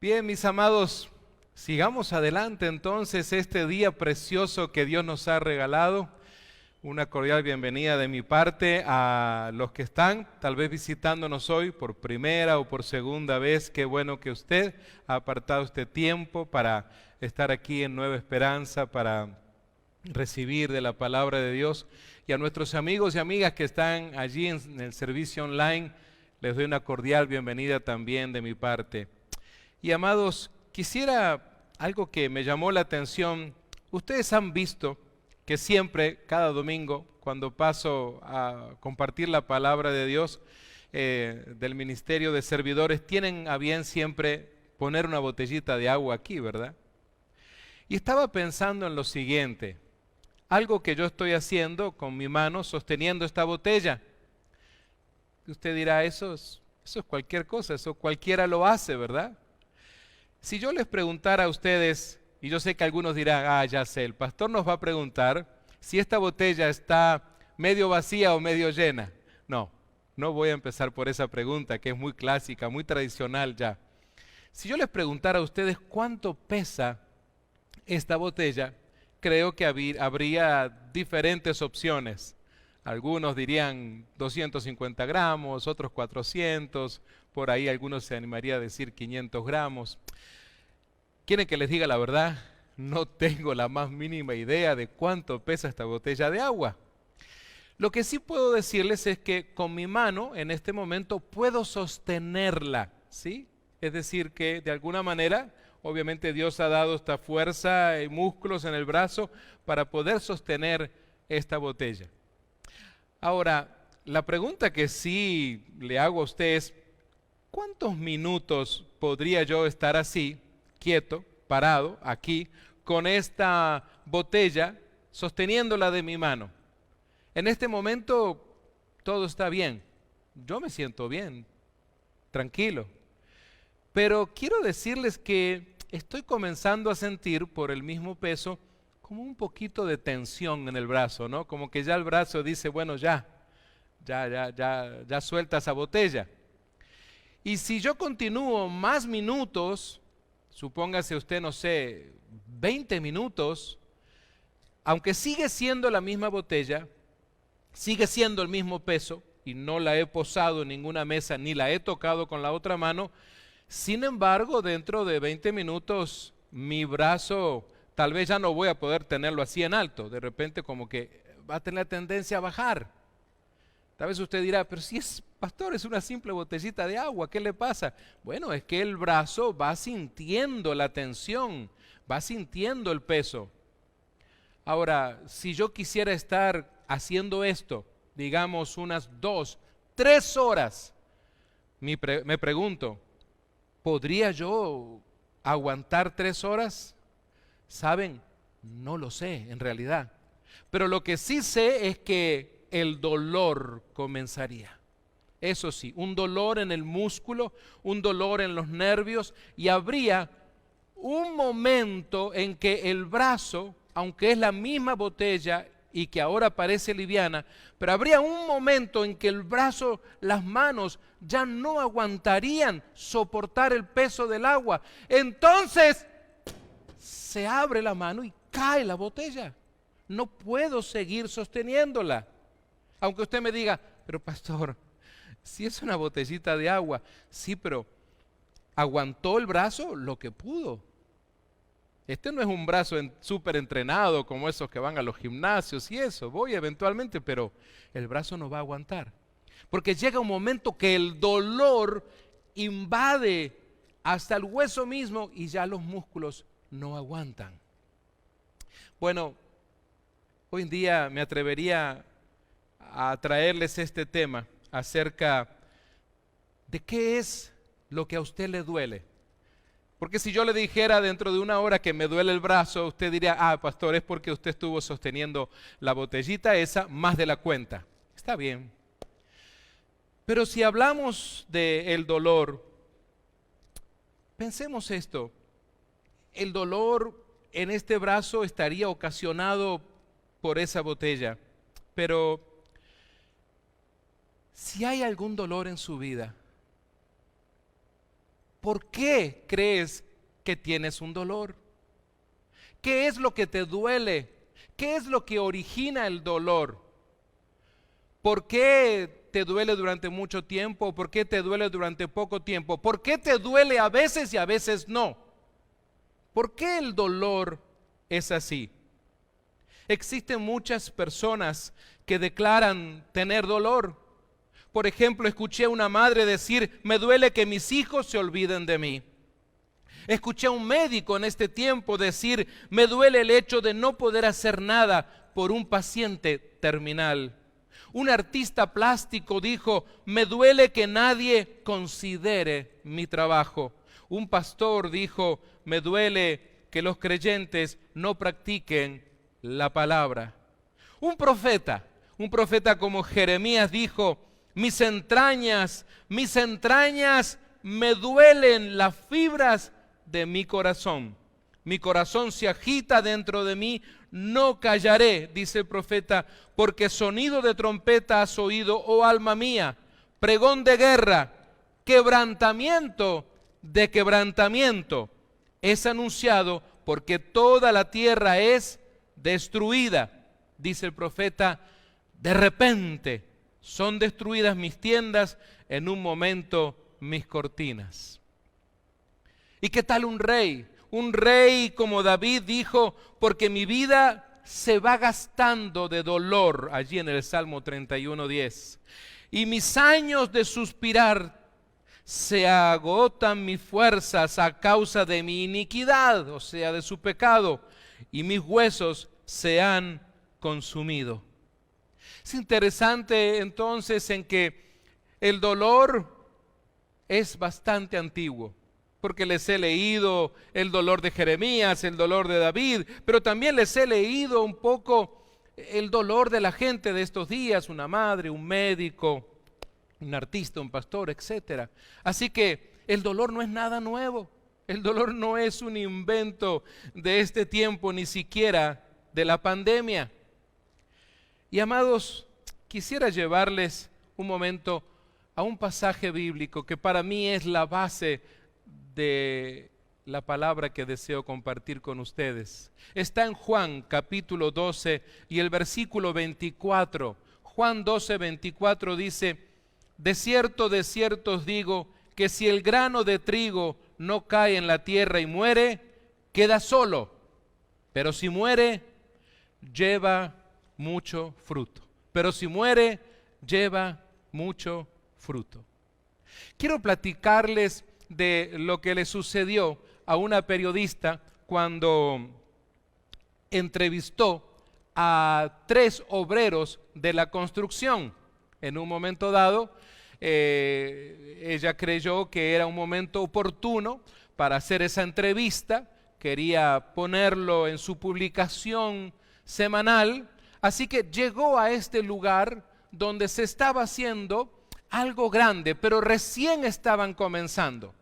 Bien, mis amados, sigamos adelante entonces este día precioso que Dios nos ha regalado. Una cordial bienvenida de mi parte a los que están tal vez visitándonos hoy por primera o por segunda vez. Qué bueno que usted ha apartado este tiempo para estar aquí en Nueva Esperanza, para recibir de la palabra de Dios. Y a nuestros amigos y amigas que están allí en el servicio online, les doy una cordial bienvenida también de mi parte. Y amados, quisiera algo que me llamó la atención. Ustedes han visto que siempre, cada domingo, cuando paso a compartir la palabra de Dios del ministerio de servidores, tienen a bien siempre poner una botellita de agua aquí, ¿verdad? Y estaba pensando en lo siguiente, algo que yo estoy haciendo con mi mano sosteniendo esta botella. Usted dirá, eso es cualquier cosa, eso cualquiera lo hace, ¿verdad? Si yo les preguntara a ustedes, y yo sé que algunos dirán, ya sé, el pastor nos va a preguntar si esta botella está medio vacía o medio llena. No, no voy a empezar por esa pregunta que es muy clásica, muy tradicional ya. Si yo les preguntara a ustedes cuánto pesa esta botella, creo que habría diferentes opciones. Algunos dirían 250 gramos, otros 400, por ahí algunos se animaría a decir 500 gramos. ¿Quieren que les diga la verdad? No tengo la más mínima idea de cuánto pesa esta botella de agua. Lo que sí puedo decirles es que con mi mano en este momento puedo sostenerla, ¿sí? Es decir, que de alguna manera, obviamente Dios ha dado esta fuerza y músculos en el brazo para poder sostener esta botella. Ahora, la pregunta que sí le hago a usted es, ¿cuántos minutos podría yo estar así, quieto, parado, aquí, con esta botella, sosteniéndola de mi mano? En este momento todo está bien, yo me siento bien, tranquilo, pero quiero decirles que estoy comenzando a sentir por el mismo peso como un poquito de tensión en el brazo, ¿no? Como que ya el brazo dice, bueno, ya suelta esa botella. Y si yo continúo más minutos, supóngase usted, no sé, 20 minutos, aunque sigue siendo la misma botella, sigue siendo el mismo peso, y no la he posado en ninguna mesa, ni la he tocado con la otra mano, sin embargo, dentro de 20 minutos, mi brazo tal vez ya no voy a poder tenerlo así en alto, de repente como que va a tener tendencia a bajar. Tal vez usted dirá, pero si es, pastor, es una simple botellita de agua, ¿qué le pasa? Bueno, es que el brazo va sintiendo la tensión, va sintiendo el peso. Ahora, si yo quisiera estar haciendo esto, digamos unas 2, 3 horas, me pregunto, ¿podría yo aguantar 3 horas? ¿Saben? No lo sé, en realidad. Pero lo que sí sé es que el dolor comenzaría. Eso sí, un dolor en el músculo, un dolor en los nervios, y habría un momento en que el brazo, aunque es la misma botella y que ahora parece liviana, pero habría un momento en que el brazo, las manos ya no aguantarían soportar el peso del agua. Entonces se abre la mano y cae la botella. No puedo seguir sosteniéndola. Aunque usted me diga, pero pastor, si es una botellita de agua, sí, pero aguantó el brazo lo que pudo. Este no es un brazo súper entrenado como esos que van a los gimnasios y eso. Voy eventualmente, pero el brazo no va a aguantar. Porque llega un momento que el dolor invade hasta el hueso mismo y ya los músculos no aguantan. Bueno, hoy en día me atrevería a traerles este tema acerca de qué es lo que a usted le duele. Porque si yo le dijera dentro de una hora que me duele el brazo, usted diría, pastor, es porque usted estuvo sosteniendo la botellita esa más de la cuenta. Está bien. Pero si hablamos del dolor, pensemos esto. El dolor en este brazo estaría ocasionado por esa botella. Pero si hay algún dolor en su vida, ¿por qué crees que tienes un dolor? ¿Qué es lo que te duele? ¿Qué es lo que origina el dolor? ¿Por qué te duele durante mucho tiempo? ¿Por qué te duele durante poco tiempo? ¿Por qué te duele a veces y a veces no? ¿Por qué el dolor es así? Existen muchas personas que declaran tener dolor. Por ejemplo, escuché a una madre decir: me duele que mis hijos se olviden de mí. Escuché a un médico en este tiempo decir: me duele el hecho de no poder hacer nada por un paciente terminal. Un artista plástico dijo: me duele que nadie considere mi trabajo. Un pastor dijo: me duele que los creyentes no practiquen la palabra. Un profeta como Jeremías dijo: mis entrañas me duelen las fibras de mi corazón. Mi corazón se agita dentro de mí, no callaré, dice el profeta, porque sonido de trompeta has oído, oh alma mía, pregón de guerra, quebrantamiento de quebrantamiento es anunciado, porque toda la tierra es destruida. Dice el profeta: de repente son destruidas mis tiendas, en un momento mis cortinas. ¿Y qué tal un rey? Un rey como David dijo: porque mi vida se va gastando de dolor, allí en el Salmo 31:10. Y mis años de suspirar, se agotan mis fuerzas a causa de mi iniquidad, o sea, de su pecado, y mis huesos se han consumido. Es interesante entonces en que el dolor es bastante antiguo, porque les he leído el dolor de Jeremías, el dolor de David, pero también les he leído un poco el dolor de la gente de estos días, una madre, un médico, un artista, un pastor, etc. Así que el dolor no es nada nuevo, el dolor no es un invento de este tiempo, ni siquiera de la pandemia. Y amados, quisiera llevarles un momento a un pasaje bíblico que para mí es la base de la palabra que deseo compartir con ustedes. Está en Juan capítulo 12 y el versículo 24. Juan 12, 24 dice: de cierto os digo, que si el grano de trigo no cae en la tierra y muere, queda solo, pero si muere, lleva mucho fruto. Pero si muere, lleva mucho fruto. Quiero platicarles de lo que le sucedió a una periodista cuando entrevistó a 3 obreros de la construcción. En un momento dado, ella creyó que era un momento oportuno para hacer esa entrevista, quería ponerlo en su publicación semanal, así que llegó a este lugar donde se estaba haciendo algo grande, pero recién estaban comenzando.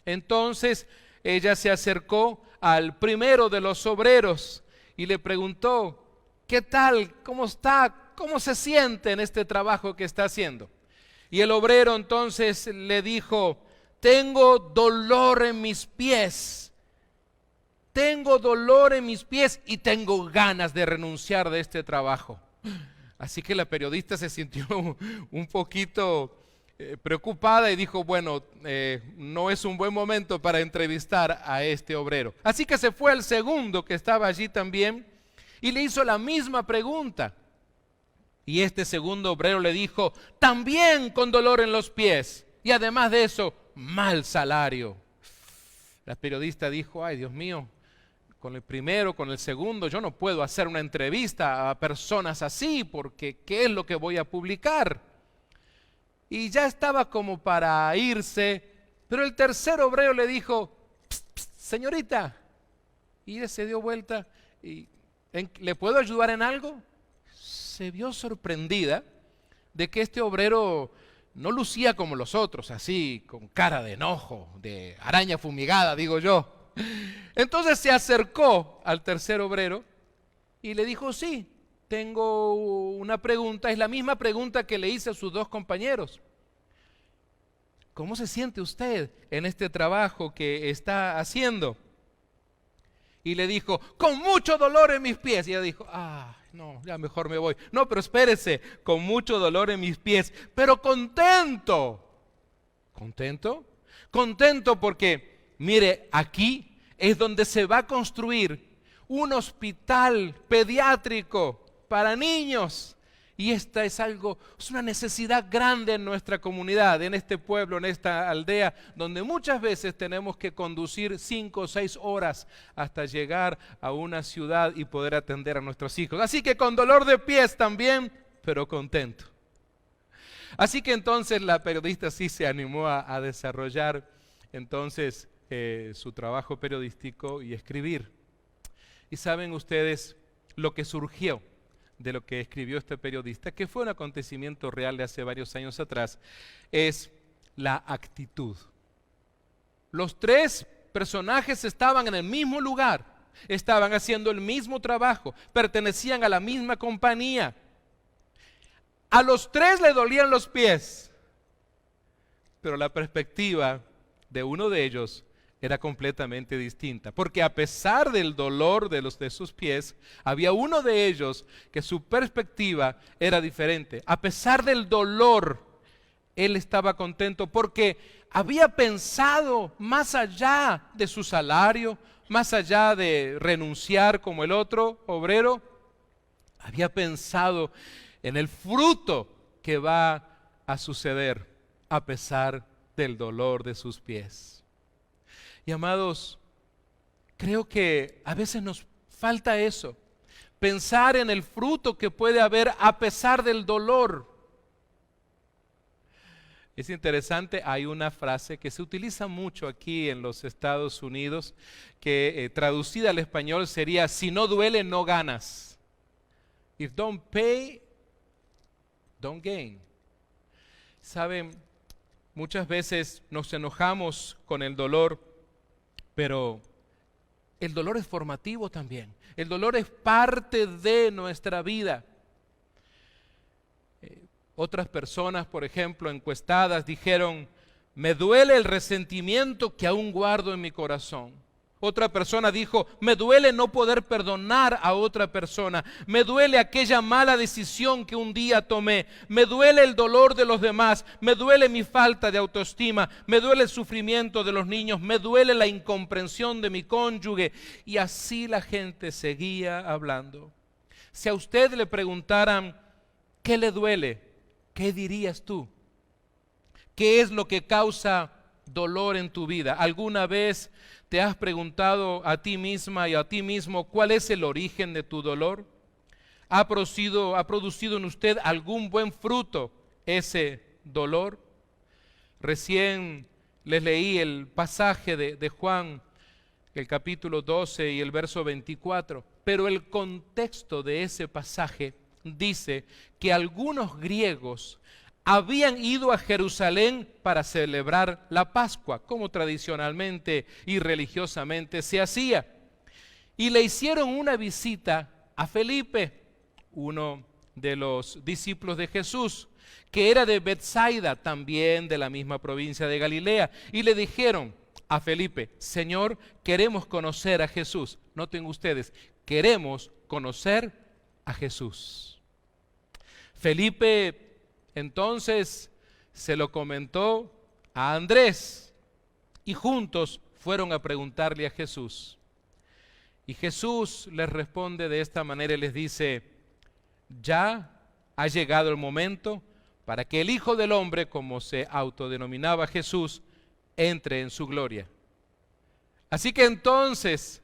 Entonces ella se acercó al primero de los obreros y le preguntó: ¿qué tal? ¿Cómo está? ¿Cómo se siente en este trabajo que está haciendo? Y el obrero entonces le dijo: tengo dolor en mis pies. Tengo dolor en mis pies y tengo ganas de renunciar de este trabajo. Así que la periodista se sintió un poquito preocupada y dijo: bueno, no es un buen momento para entrevistar a este obrero. Así que se fue al segundo que estaba allí también y le hizo la misma pregunta. Y este segundo obrero le dijo: también con dolor en los pies y además de eso, mal salario. La periodista dijo: ay, Dios mío, con el primero, con el segundo, yo no puedo hacer una entrevista a personas así, porque ¿qué es lo que voy a publicar? Y ya estaba como para irse, pero el tercer obrero le dijo: pst, pst, señorita. Y ella se dio vuelta y: ¿le puedo ayudar en algo? Se vio sorprendida de que este obrero no lucía como los otros, así, con cara de enojo, de araña fumigada, digo yo. Entonces se acercó al tercer obrero y le dijo: sí, tengo una pregunta, es la misma pregunta que le hice a sus 2 compañeros. ¿cómo se siente usted en este trabajo que está haciendo? Y le dijo, con mucho dolor en mis pies. Y ella dijo, no, ya mejor me voy. No, pero espérese, con mucho dolor en mis pies, pero contento. ¿Contento? Contento porque, mire, aquí es donde se va a construir un hospital pediátrico para niños. Y esta es una necesidad grande en nuestra comunidad, en este pueblo, en esta aldea, donde muchas veces tenemos que conducir 5 o 6 horas hasta llegar a una ciudad y poder atender a nuestros hijos. Así que con dolor de pies también, pero contento. Así que entonces la periodista sí se animó a desarrollar entonces su trabajo periodístico y escribir. Y saben ustedes lo que surgió de lo que escribió este periodista, que fue un acontecimiento real de hace varios años atrás, es la actitud. Los 3 personajes estaban en el mismo lugar, estaban haciendo el mismo trabajo, pertenecían a la misma compañía. A los 3 le dolían los pies, pero la perspectiva de uno de ellos era completamente distinta, porque a pesar del dolor de sus pies, había uno de ellos que su perspectiva era diferente. A pesar del dolor, él estaba contento porque había pensado más allá de su salario, más allá de renunciar como el otro obrero, había pensado en el fruto que va a suceder a pesar del dolor de sus pies. Y amados, creo que a veces nos falta eso, pensar en el fruto que puede haber a pesar del dolor. Es interesante, hay una frase que se utiliza mucho aquí en los Estados Unidos, que traducida al español sería, si no duele, no ganas. If don't pay, don't gain. Saben, muchas veces nos enojamos con el dolor, pero el dolor es formativo también. El dolor es parte de nuestra vida. Otras personas, por ejemplo, encuestadas, dijeron, me duele el resentimiento que aún guardo en mi corazón. Otra persona dijo, me duele no poder perdonar a otra persona. Me duele aquella mala decisión que un día tomé. Me duele el dolor de los demás. Me duele mi falta de autoestima. Me duele el sufrimiento de los niños. Me duele la incomprensión de mi cónyuge. Y así la gente seguía hablando. Si a usted le preguntaran, ¿qué le duele? ¿Qué dirías tú? ¿Qué es lo que causa dolor en tu vida? ¿Alguna vez te has preguntado a ti misma y a ti mismo cuál es el origen de tu dolor? ¿Ha producido en usted algún buen fruto ese dolor? Recién les leí el pasaje de Juan, el capítulo 12 y el verso 24, pero el contexto de ese pasaje dice que algunos griegos habían ido a Jerusalén para celebrar la Pascua, como tradicionalmente y religiosamente se hacía. Y le hicieron una visita a Felipe, uno de los discípulos de Jesús, que era de Betsaida, también de la misma provincia de Galilea. Y le dijeron a Felipe, Señor, queremos conocer a Jesús. Noten ustedes, queremos conocer a Jesús. Felipe entonces se lo comentó a Andrés y juntos fueron a preguntarle a Jesús. Y Jesús les responde de esta manera y les dice, ya ha llegado el momento para que el Hijo del Hombre, como se autodenominaba Jesús, entre en su gloria. Así que entonces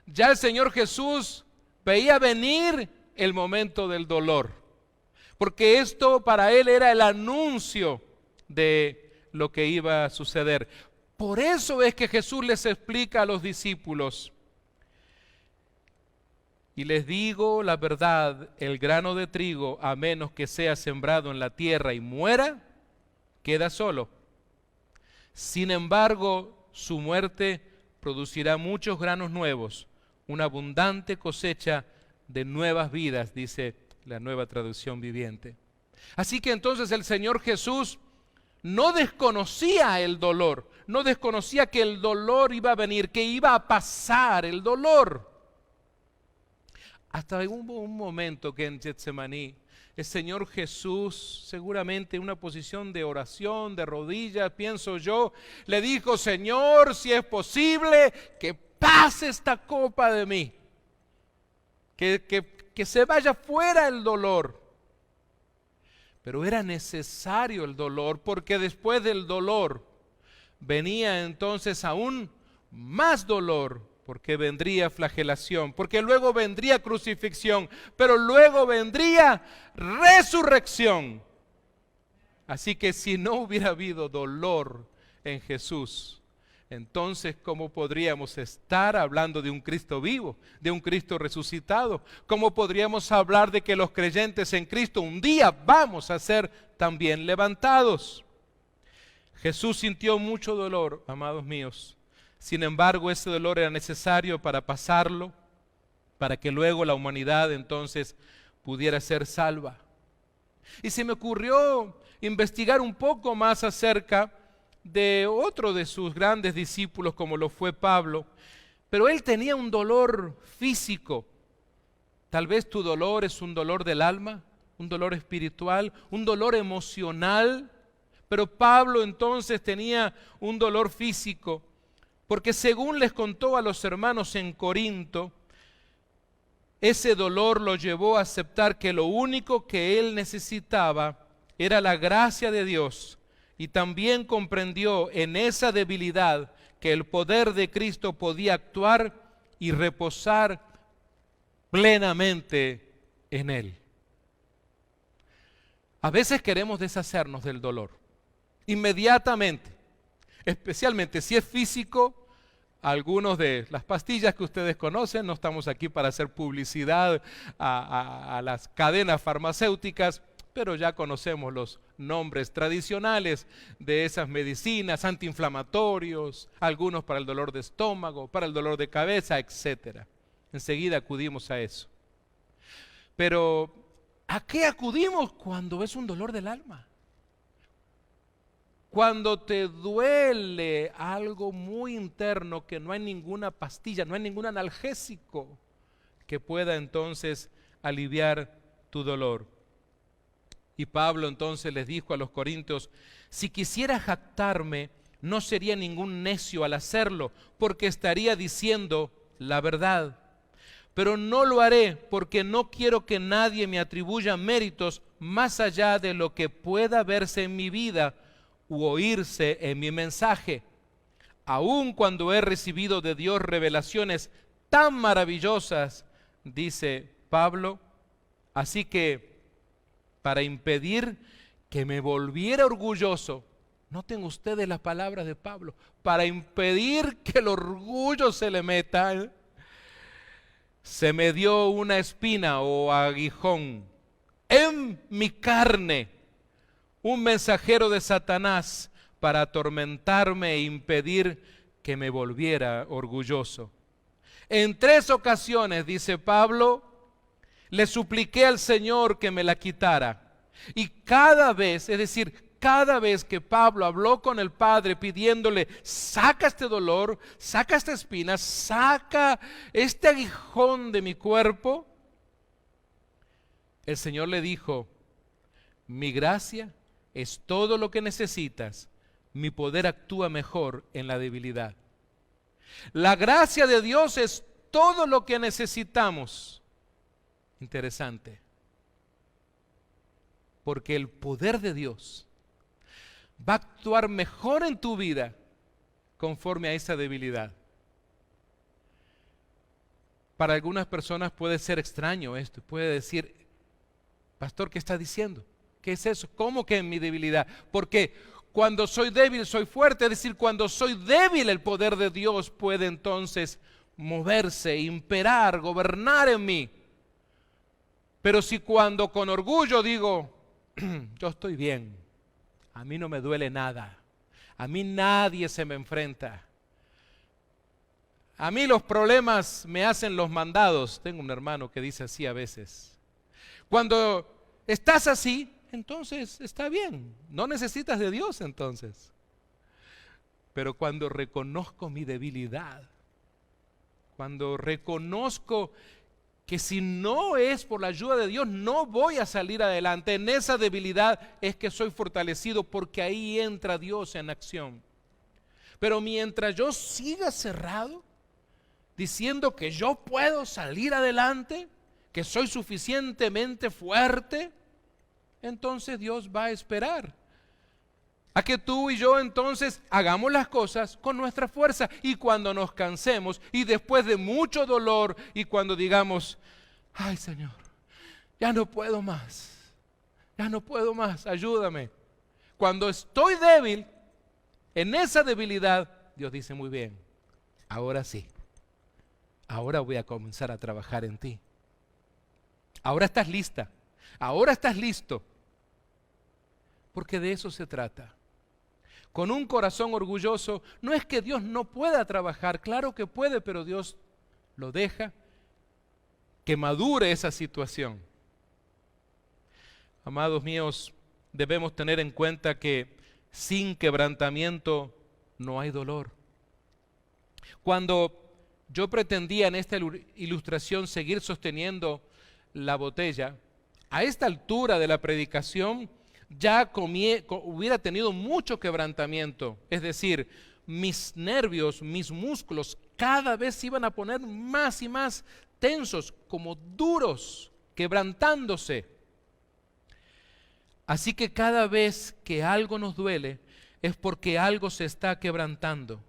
ya el Señor Jesús veía venir el momento del dolor, porque esto para él era el anuncio de lo que iba a suceder. Por eso es que Jesús les explica a los discípulos, y les digo la verdad, el grano de trigo, a menos que sea sembrado en la tierra y muera, queda solo. Sin embargo, su muerte producirá muchos granos nuevos, una abundante cosecha de nuevas vidas, dice la Nueva Traducción Viviente. Así que entonces el Señor Jesús no desconocía el dolor, no desconocía que el dolor iba a venir, que iba a pasar el dolor. Hasta hubo un momento que en Getsemaní el Señor Jesús, seguramente en una posición de oración, de rodillas, pienso yo, le dijo: Señor, si es posible, que pase esta copa de mí, que se vaya fuera el dolor. Pero era necesario el dolor, porque después del dolor venía entonces aún más dolor, porque vendría flagelación, porque luego vendría crucifixión, pero luego vendría resurrección. Así que si no hubiera habido dolor en Jesús, entonces ¿cómo podríamos estar hablando de un Cristo vivo, de un Cristo resucitado? ¿Cómo podríamos hablar de que los creyentes en Cristo un día vamos a ser también levantados? Jesús sintió mucho dolor, amados míos. Sin embargo, ese dolor era necesario para pasarlo, para que luego la humanidad entonces pudiera ser salva. Y se me ocurrió investigar un poco más acerca de otro de sus grandes discípulos, como lo fue Pablo, pero él tenía un dolor físico. Tal vez tu dolor es un dolor del alma, un dolor espiritual, un dolor emocional, pero Pablo entonces tenía un dolor físico, porque según les contó a los hermanos en Corinto, ese dolor lo llevó a aceptar que lo único que él necesitaba era la gracia de Dios, y también comprendió en esa debilidad que el poder de Cristo podía actuar y reposar plenamente en él. A veces queremos deshacernos del dolor inmediatamente, especialmente si es físico. Algunos de las pastillas que ustedes conocen, no estamos aquí para hacer publicidad a las cadenas farmacéuticas, pero ya conocemos los nombres tradicionales de esas medicinas, antiinflamatorios, algunos para el dolor de estómago, para el dolor de cabeza, etc. Enseguida acudimos a eso. Pero, ¿a qué acudimos cuando es un dolor del alma? Cuando te duele algo muy interno, que no hay ninguna pastilla, no hay ningún analgésico que pueda entonces aliviar tu dolor. Y Pablo entonces les dijo a los corintios: si quisiera jactarme, no sería ningún necio al hacerlo, porque estaría diciendo la verdad. Pero no lo haré, porque no quiero que nadie me atribuya méritos más allá de lo que pueda verse en mi vida u oírse en mi mensaje, aun cuando he recibido de Dios revelaciones tan maravillosas, dice Pablo. Así que, para impedir que me volviera orgulloso, noten ustedes las palabras de Pablo, para impedir que el orgullo se le meta, se me dio una espina o aguijón en mi carne, un mensajero de Satanás para atormentarme e impedir que me volviera orgulloso. En 3 ocasiones, dice Pablo, le supliqué al Señor que me la quitara. Y cada vez, es decir, cada vez que Pablo habló con el Padre pidiéndole: saca este dolor, saca esta espina, saca este aguijón de mi cuerpo, el Señor le dijo: mi gracia es todo lo que necesitas, mi poder actúa mejor en la debilidad. La gracia de Dios es todo lo que necesitamos. Interesante. Porque el poder de Dios va a actuar mejor en tu vida conforme a esa debilidad. Para algunas personas puede ser extraño esto. Puede decir: pastor, ¿qué está diciendo? ¿Qué es eso? ¿Cómo que en mi debilidad? Porque cuando soy débil soy fuerte. Es decir, cuando soy débil el poder de Dios puede entonces moverse, imperar, gobernar en mí. Pero si cuando con orgullo digo: yo estoy bien, a mí no me duele nada, a mí nadie se me enfrenta, a mí los problemas me hacen los mandados. Tengo un hermano que dice así a veces. Cuando estás así, entonces está bien. No necesitas de Dios entonces. Pero cuando reconozco mi debilidad, cuando reconozco que si no es por la ayuda de Dios, no voy a salir adelante, en esa debilidad es que soy fortalecido, porque ahí entra Dios en acción. Pero mientras yo siga cerrado, diciendo que yo puedo salir adelante, que soy suficientemente fuerte, entonces Dios va a esperar a que tú y yo entonces hagamos las cosas con nuestra fuerza. Y cuando nos cansemos y después de mucho dolor y cuando digamos, ay Señor, ya no puedo más, ayúdame. Cuando estoy débil, en esa debilidad, Dios dice, muy bien, ahora sí, ahora voy a comenzar a trabajar en ti. Ahora estás lista, ahora estás listo, porque de eso se trata. Con un corazón orgulloso, no es que Dios no pueda trabajar, claro que puede, pero Dios lo deja que madure esa situación. Amados míos, debemos tener en cuenta que sin quebrantamiento no hay dolor. Cuando yo pretendía en esta ilustración seguir sosteniendo la botella, a esta altura de la predicación ya hubiera tenido mucho quebrantamiento, es decir, mis nervios, mis músculos cada vez se iban a poner más y más tensos, como duros, quebrantándose. Así que cada vez que algo nos duele es porque algo se está quebrantando.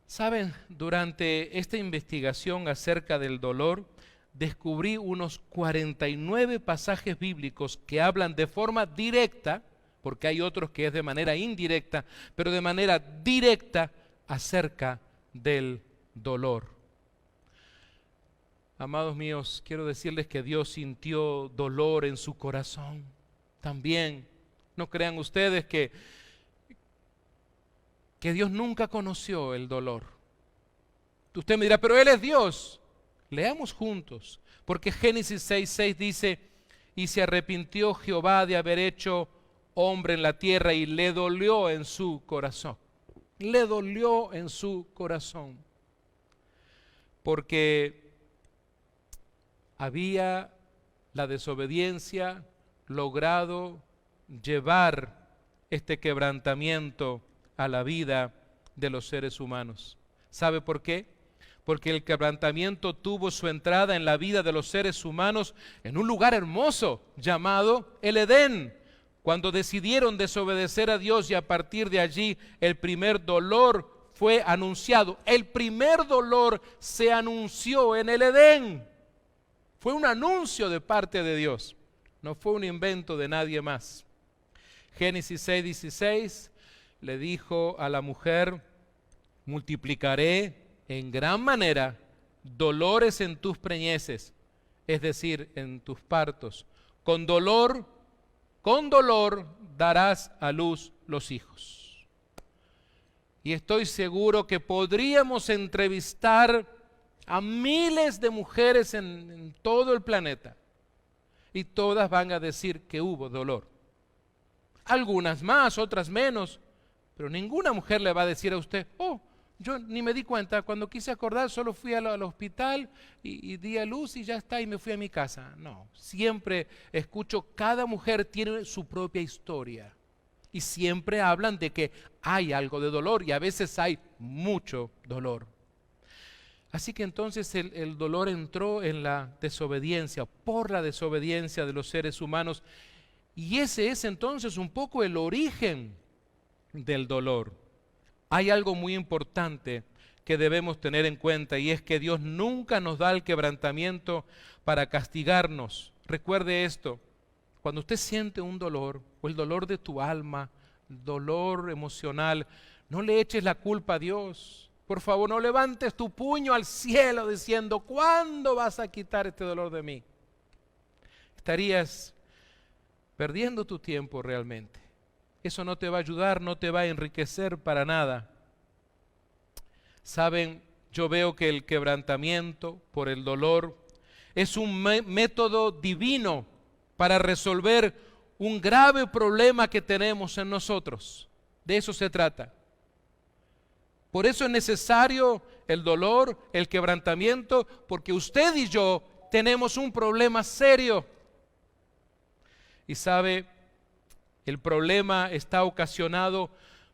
Saben, durante esta investigación acerca del dolor, descubrí unos 49 pasajes bíblicos que hablan de forma directa, porque hay otros que es de manera indirecta, pero de manera directa acerca del dolor. Amados míos, quiero decirles que Dios sintió dolor en su corazón también. No crean ustedes que Dios nunca conoció el dolor. Usted me dirá, pero Él es Dios. Leamos juntos, porque Génesis 6:6 dice, y se arrepintió Jehová de haber hecho hombre en la tierra y le dolió en su corazón. Le dolió en su corazón. Porque había la desobediencia logrado llevar este quebrantamiento a la vida de los seres humanos. ¿Sabe por qué? Porque el quebrantamiento tuvo su entrada en la vida de los seres humanos en un lugar hermoso llamado el Edén, cuando decidieron desobedecer a Dios, y a partir de allí el primer dolor fue anunciado. El primer dolor se anunció en el Edén. Fue un anuncio de parte de Dios, no fue un invento de nadie más. Génesis 6:16 le dijo a la mujer, multiplicaré en gran manera dolores en tus preñeces, es decir, en tus partos. Con dolor darás a luz los hijos. Y estoy seguro que podríamos entrevistar a miles de mujeres en todo el planeta, y todas van a decir que hubo dolor. Algunas más, otras menos, pero ninguna mujer le va a decir a usted, oh, yo ni me di cuenta, cuando quise acordar solo fui al hospital y di a luz y ya está, y me fui a mi casa. No, siempre escucho, cada mujer tiene su propia historia y siempre hablan de que hay algo de dolor, y a veces hay mucho dolor. Así que entonces el dolor entró en la desobediencia, por la desobediencia de los seres humanos, y ese es entonces un poco el origen del dolor. Hay algo muy importante que debemos tener en cuenta, y es que Dios nunca nos da el quebrantamiento para castigarnos. Recuerde esto, cuando usted siente un dolor, o el dolor de tu alma, dolor emocional, no le eches la culpa a Dios. Por favor, no levantes tu puño al cielo diciendo, ¿cuándo vas a quitar este dolor de mí? Estarías perdiendo tu tiempo realmente. Eso no te va a ayudar, no te va a enriquecer para nada. Saben, yo veo que el quebrantamiento por el dolor es un método divino para resolver un grave problema que tenemos en nosotros. De eso se trata. Por eso es necesario el dolor, el quebrantamiento, porque usted y yo tenemos un problema serio. Y sabe, el problema está ocasionado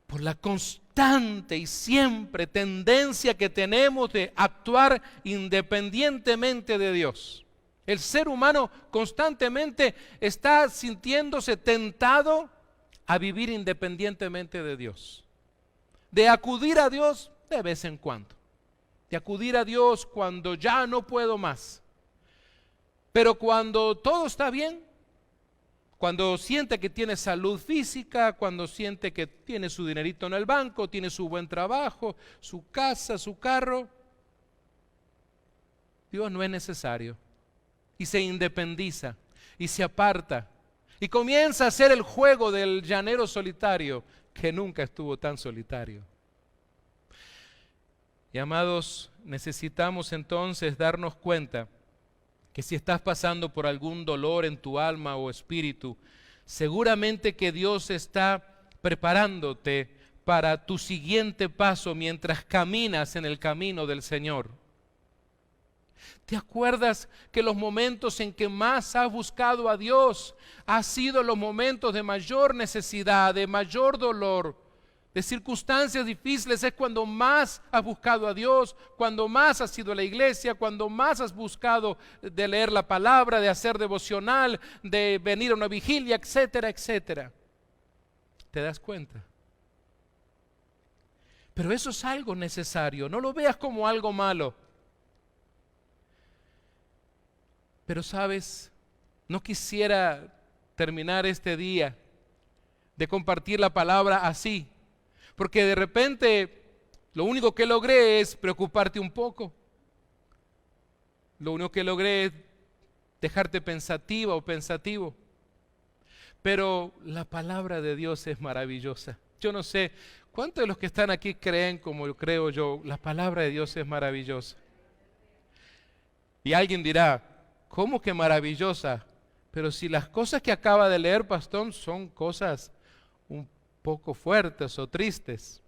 por la constante y siempre tendencia que tenemos de actuar independientemente de Dios. El ser humano constantemente está sintiéndose tentado a vivir independientemente de Dios. De acudir a Dios de vez en cuando. De acudir a Dios cuando ya no puedo más. Pero cuando todo está bien, cuando siente que tiene salud física, cuando siente que tiene su dinerito en el banco, tiene su buen trabajo, su casa, su carro, Dios no es necesario. Y se independiza y se aparta y comienza a hacer el juego del llanero solitario, que nunca estuvo tan solitario. Y amados, necesitamos entonces darnos cuenta que si estás pasando por algún dolor en tu alma o espíritu, seguramente que Dios está preparándote para tu siguiente paso mientras caminas en el camino del Señor. ¿Te acuerdas que los momentos en que más has buscado a Dios han sido los momentos de mayor necesidad, de mayor dolor, de circunstancias difíciles? Es cuando más has buscado a Dios, cuando más has ido a la iglesia, cuando más has buscado de leer la palabra, de hacer devocional, de venir a una vigilia, etcétera, etcétera. ¿Te das cuenta? Pero eso es algo necesario, no lo veas como algo malo. Pero sabes, no quisiera terminar este día de compartir la palabra así, porque de repente lo único que logré es preocuparte un poco. Lo único que logré es dejarte pensativa o pensativo. Pero la palabra de Dios es maravillosa. Yo no sé cuántos de los que están aquí creen como creo yo, la palabra de Dios es maravillosa. Y alguien dirá, ¿cómo que maravillosa? Pero si las cosas que acaba de leer, pastor, son cosas un poco fuertes o tristes.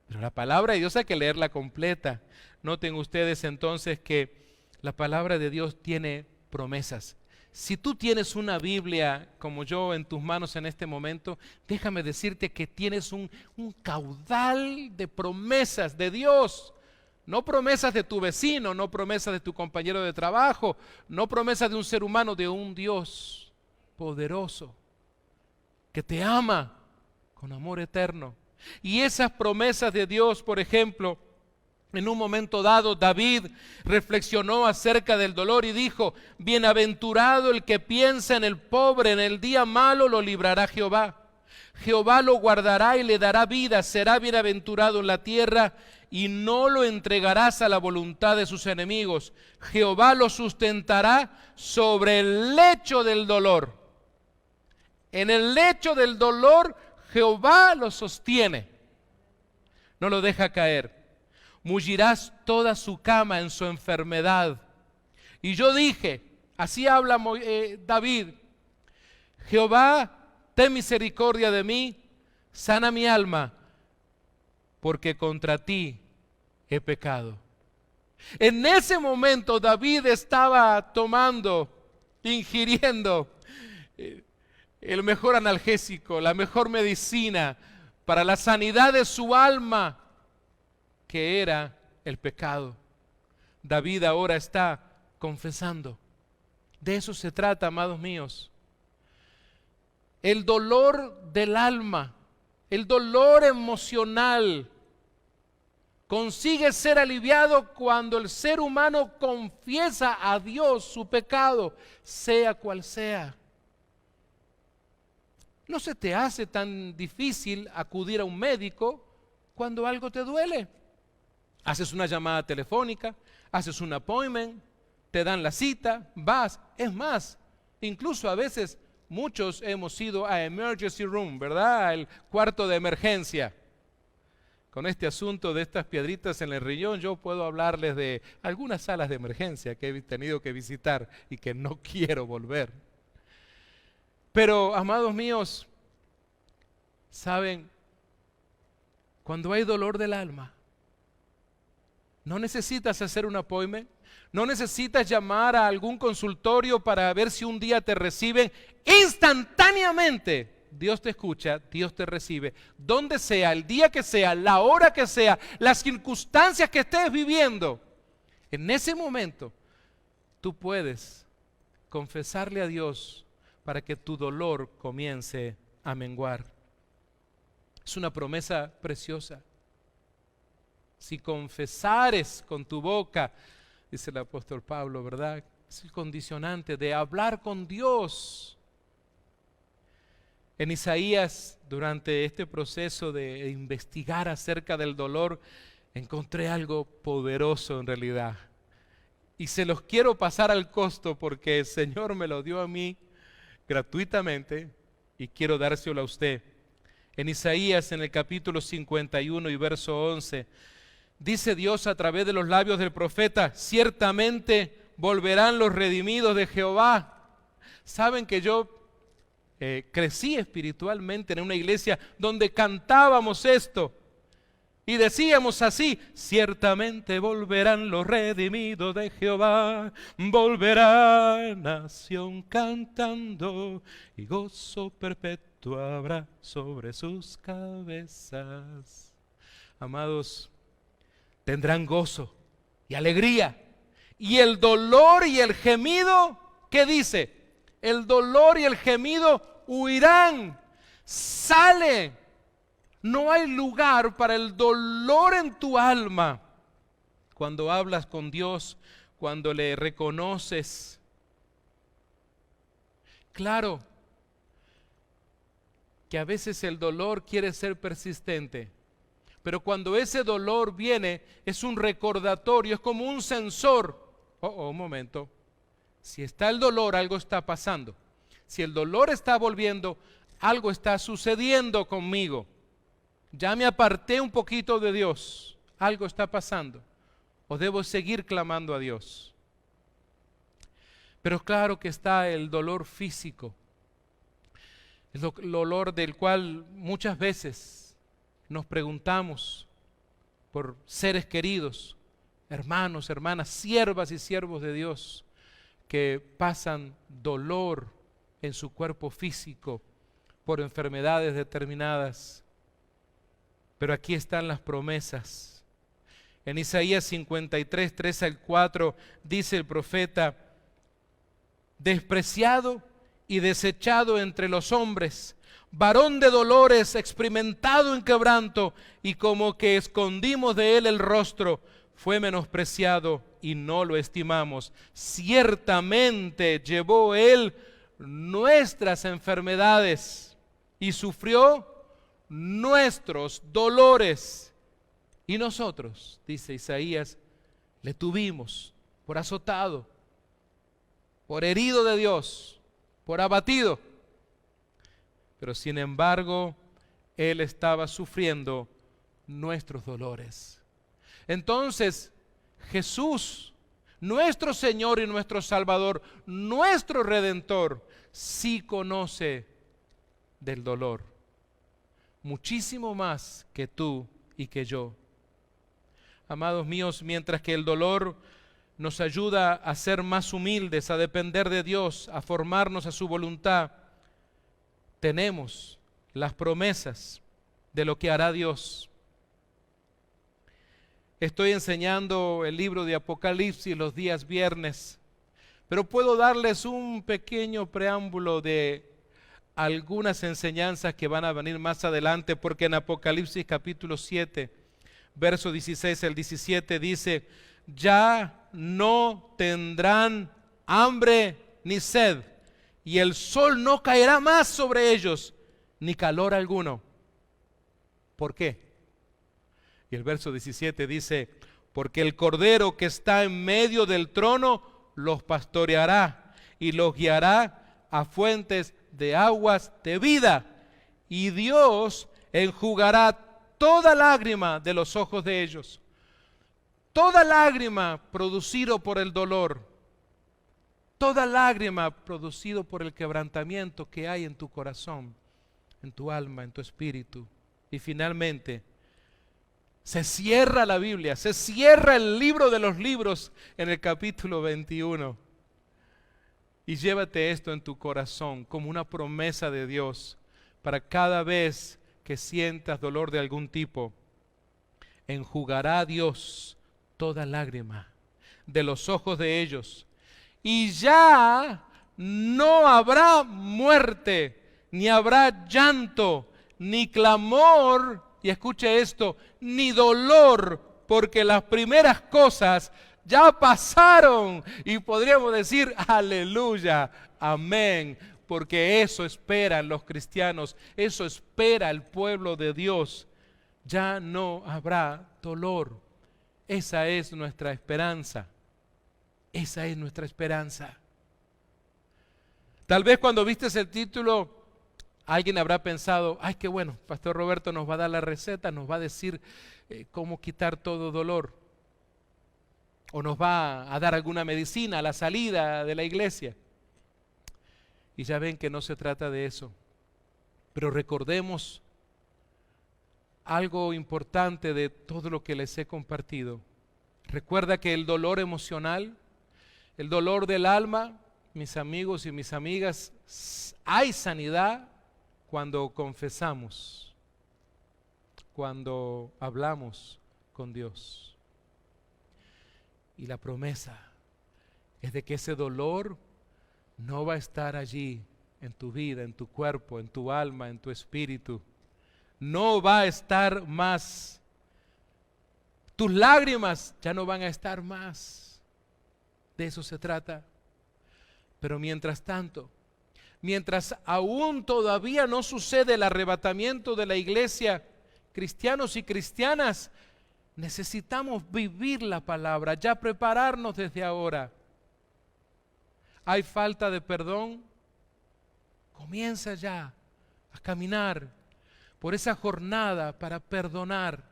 Pero la palabra de Dios hay que leerla completa. Noten ustedes entonces que la palabra de Dios tiene promesas. Si tú tienes una Biblia como yo en tus manos en este momento, déjame decirte que tienes un caudal de promesas de Dios. No promesas de tu vecino, no promesas de tu compañero de trabajo, no promesas de un ser humano, de un Dios poderoso que te ama con amor eterno. Y esas promesas de Dios, por ejemplo, en un momento dado David reflexionó acerca del dolor y dijo, bienaventurado el que piensa en el pobre, en el día malo lo librará Jehová. Jehová lo guardará y le dará vida, será bienaventurado en la tierra y no lo entregarás a la voluntad de sus enemigos. Jehová lo sustentará sobre el lecho del dolor. En el lecho del dolor, Jehová lo sostiene. No lo deja caer. Mullirás toda su cama en su enfermedad. Y yo dije, así habla David, Jehová, ten misericordia de mí, sana mi alma, porque contra ti he pecado. En ese momento David estaba ingiriendo el mejor analgésico, la mejor medicina para la sanidad de su alma, que era el pecado. David ahora está confesando. De eso se trata, amados míos. El dolor del alma, el dolor emocional, consigue ser aliviado cuando el ser humano confiesa a Dios su pecado, sea cual sea. No se te hace tan difícil acudir a un médico cuando algo te duele. Haces una llamada telefónica, haces un appointment, te dan la cita, vas. Es más, incluso a veces muchos hemos ido a emergency room, ¿verdad? El cuarto de emergencia. Con este asunto de estas piedritas en el riñón, yo puedo hablarles de algunas salas de emergencia que he tenido que visitar y que no quiero volver. Pero, amados míos, ¿saben? Cuando hay dolor del alma, no necesitas hacer un appointment, no necesitas llamar a algún consultorio para ver si un día te reciben. Instantáneamente Dios te escucha, Dios te recibe, donde sea, el día que sea, la hora que sea, las circunstancias que estés viviendo. En ese momento tú puedes confesarle a Dios para que tu dolor comience a menguar. Es una promesa preciosa. Si confesares con tu boca, dice el apóstol Pablo, ¿verdad? Es el condicionante de hablar con Dios. En Isaías, durante este proceso de investigar acerca del dolor, encontré algo poderoso en realidad. Y se los quiero pasar al costo porque el Señor me lo dio a mí gratuitamente y quiero dárselo a usted. En Isaías, en el capítulo 51 y verso 11, dice Dios a través de los labios del profeta: ciertamente volverán los redimidos de Jehová. Saben que yo crecí espiritualmente en una iglesia donde cantábamos esto y decíamos así: ciertamente volverán los redimidos de Jehová, volverá nación cantando y gozo perpetuo habrá sobre sus cabezas. Amados, tendrán gozo y alegría. Y el dolor y el gemido, ¿qué dice? El dolor y el gemido huirán. Sale. No hay lugar para el dolor en tu alma cuando hablas con Dios, cuando le reconoces. Claro que a veces el dolor quiere ser persistente. Pero cuando ese dolor viene, es un recordatorio, es como un sensor. Un momento. Si está el dolor, algo está pasando. Si el dolor está volviendo, algo está sucediendo conmigo. Ya me aparté un poquito de Dios. Algo está pasando. O debo seguir clamando a Dios. Pero claro que está el dolor físico. El dolor del cual muchas veces nos preguntamos por seres queridos, hermanos, hermanas, siervas y siervos de Dios que pasan dolor en su cuerpo físico por enfermedades determinadas. Pero aquí están las promesas. En Isaías 53, 3 al 4 dice el profeta: despreciado y desechado entre los hombres, varón de dolores, experimentado en quebranto, y como que escondimos de él el rostro, fue menospreciado y no lo estimamos. Ciertamente llevó él nuestras enfermedades y sufrió nuestros dolores. Y nosotros, dice Isaías, le tuvimos por azotado, por herido de Dios, por abatido. Pero sin embargo, Él estaba sufriendo nuestros dolores. Entonces, Jesús, nuestro Señor y nuestro Salvador, nuestro Redentor, sí conoce del dolor. Muchísimo más que tú y que yo. Amados míos, mientras que el dolor nos ayuda a ser más humildes, a depender de Dios, a formarnos a su voluntad, tenemos las promesas de lo que hará Dios. Estoy enseñando el libro de Apocalipsis los días viernes, pero puedo darles un pequeño preámbulo de algunas enseñanzas que van a venir más adelante, porque en Apocalipsis capítulo 7, verso 16 al 17 dice: ya no tendrán hambre ni sed, y el sol no caerá más sobre ellos, ni calor alguno. ¿Por qué? Y el verso 17 dice: porque el Cordero que está en medio del trono los pastoreará y los guiará a fuentes de aguas de vida, y Dios enjugará toda lágrima de los ojos de ellos. Toda lágrima producida por el dolor, toda lágrima producido por el quebrantamiento que hay en tu corazón, en tu alma, en tu espíritu. Y finalmente, se cierra la Biblia, se cierra el libro de los libros en el capítulo 21. Y llévate esto en tu corazón como una promesa de Dios para cada vez que sientas dolor de algún tipo. Enjugará Dios toda lágrima de los ojos de ellos, y ya no habrá muerte, ni habrá llanto, ni clamor, y escuche esto, ni dolor, porque las primeras cosas ya pasaron. Y podríamos decir, aleluya, amén, porque eso esperan los cristianos, eso espera el pueblo de Dios. Ya no habrá dolor. Esa es nuestra esperanza. Esa es nuestra esperanza. Tal vez cuando viste el título, alguien habrá pensado, ay, qué bueno, Pastor Roberto nos va a dar la receta, nos va a decir cómo quitar todo dolor. O nos va a dar alguna medicina a la salida de la iglesia. Y ya ven que no se trata de eso. Pero recordemos algo importante de todo lo que les he compartido. Recuerda que el dolor emocional, el dolor del alma, mis amigos y mis amigas, hay sanidad cuando confesamos, cuando hablamos con Dios. Y la promesa es de que ese dolor no va a estar allí en tu vida, en tu cuerpo, en tu alma, en tu espíritu. No va a estar más. Tus lágrimas ya no van a estar más. De eso se trata. Pero mientras tanto, mientras aún todavía no sucede el arrebatamiento de la iglesia, cristianos y cristianas, necesitamos vivir la palabra, ya prepararnos desde ahora. Hay falta de perdón, comienza ya a caminar por esa jornada para perdonar.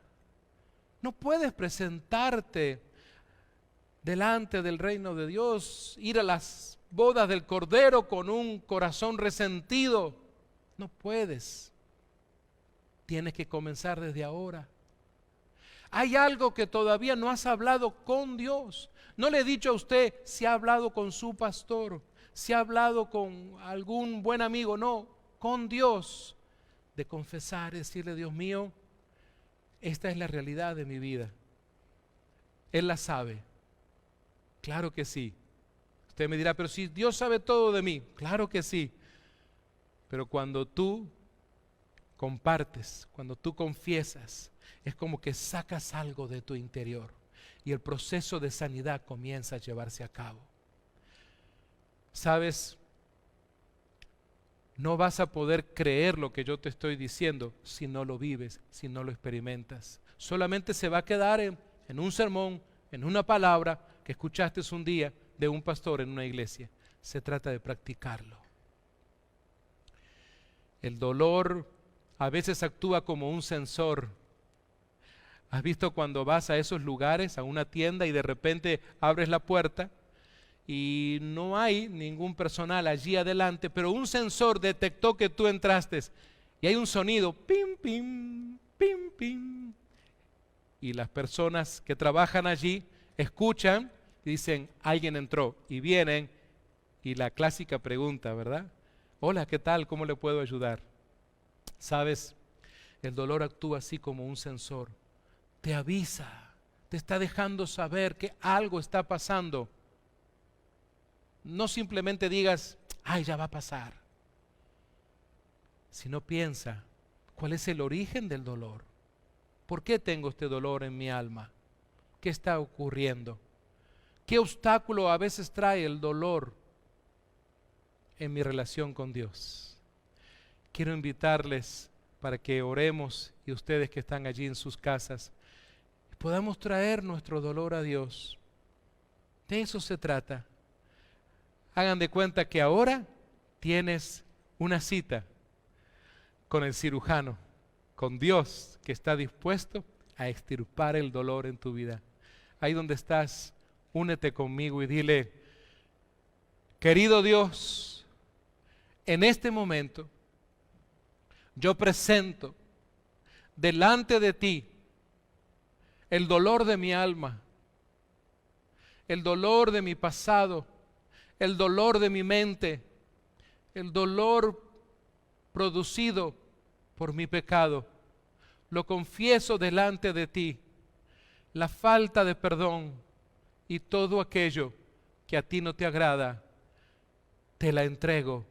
No puedes presentarte delante del reino de Dios, ir a las bodas del Cordero con un corazón resentido. No puedes. Tienes que comenzar desde ahora. Hay algo que todavía no has hablado con Dios. No le he dicho a usted si ha hablado con su pastor, si ha hablado con algún buen amigo. No, con Dios. De confesar, decirle, Dios mío, esta es la realidad de mi vida. Él la sabe. Claro que sí. Usted me dirá, pero si Dios sabe todo de mí. Claro que sí. Pero cuando tú compartes, cuando tú confiesas, es como que sacas algo de tu interior y el proceso de sanidad comienza a llevarse a cabo. ¿Sabes? No vas a poder creer lo que yo te estoy diciendo si no lo vives, si no lo experimentas. Solamente se va a quedar en un sermón, en una palabra que escuchaste un día de un pastor en una iglesia. Se trata de practicarlo. El dolor a veces actúa como un sensor. ¿Has visto cuando vas a esos lugares, a una tienda y de repente abres la puerta y no hay ningún personal allí adelante, pero un sensor detectó que tú entraste y hay un sonido, pim, pim, pim, pim. Y las personas que trabajan allí escuchan y dicen, alguien entró, y vienen y la clásica pregunta, ¿verdad? Hola, ¿qué tal? ¿Cómo le puedo ayudar? ¿Sabes? El dolor actúa así como un sensor. Te avisa, te está dejando saber que algo está pasando. No simplemente digas, ay, ya va a pasar. Sino piensa, ¿cuál es el origen del dolor? ¿Por qué tengo este dolor en mi alma? ¿Qué está ocurriendo? ¿Qué obstáculo a veces trae el dolor en mi relación con Dios? Quiero invitarles para que oremos y ustedes que están allí en sus casas, podamos traer nuestro dolor a Dios. De eso se trata. Hagan de cuenta que ahora tienes una cita con el cirujano, con Dios que está dispuesto a extirpar el dolor en tu vida. Ahí donde estás, únete conmigo y dile, Querido Dios, en este momento yo presento delante de ti el dolor de mi alma, el dolor de mi pasado, el dolor de mi mente, el dolor producido por mi pecado. Lo confieso delante de ti, la falta de perdón y todo aquello que a ti no te agrada, te la entrego.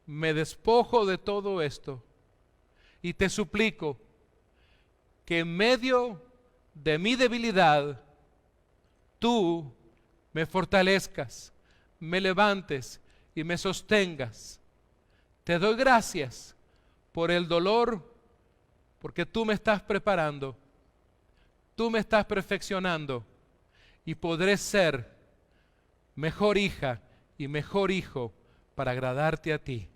Me despojo de todo esto y te suplico que en medio de mi debilidad, tú me fortalezcas, me levantes y me sostengas. Te doy gracias por el dolor, porque tú me estás preparando, tú me estás perfeccionando y podré ser mejor hija y mejor hijo para agradarte a ti.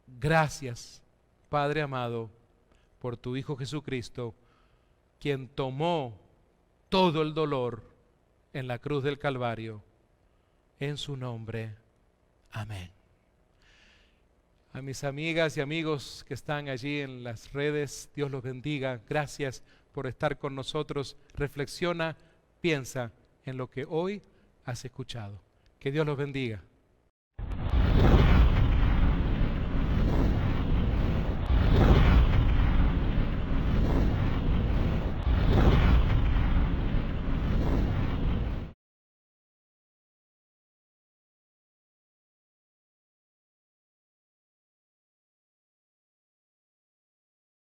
Gracias, Padre amado, por tu Hijo Jesucristo, quien tomó todo el dolor en la cruz del Calvario. En su nombre, amén. A mis amigas y amigos que están allí en las redes, Dios los bendiga. Gracias por estar con nosotros. Reflexiona, piensa en lo que hoy has escuchado. Que Dios los bendiga.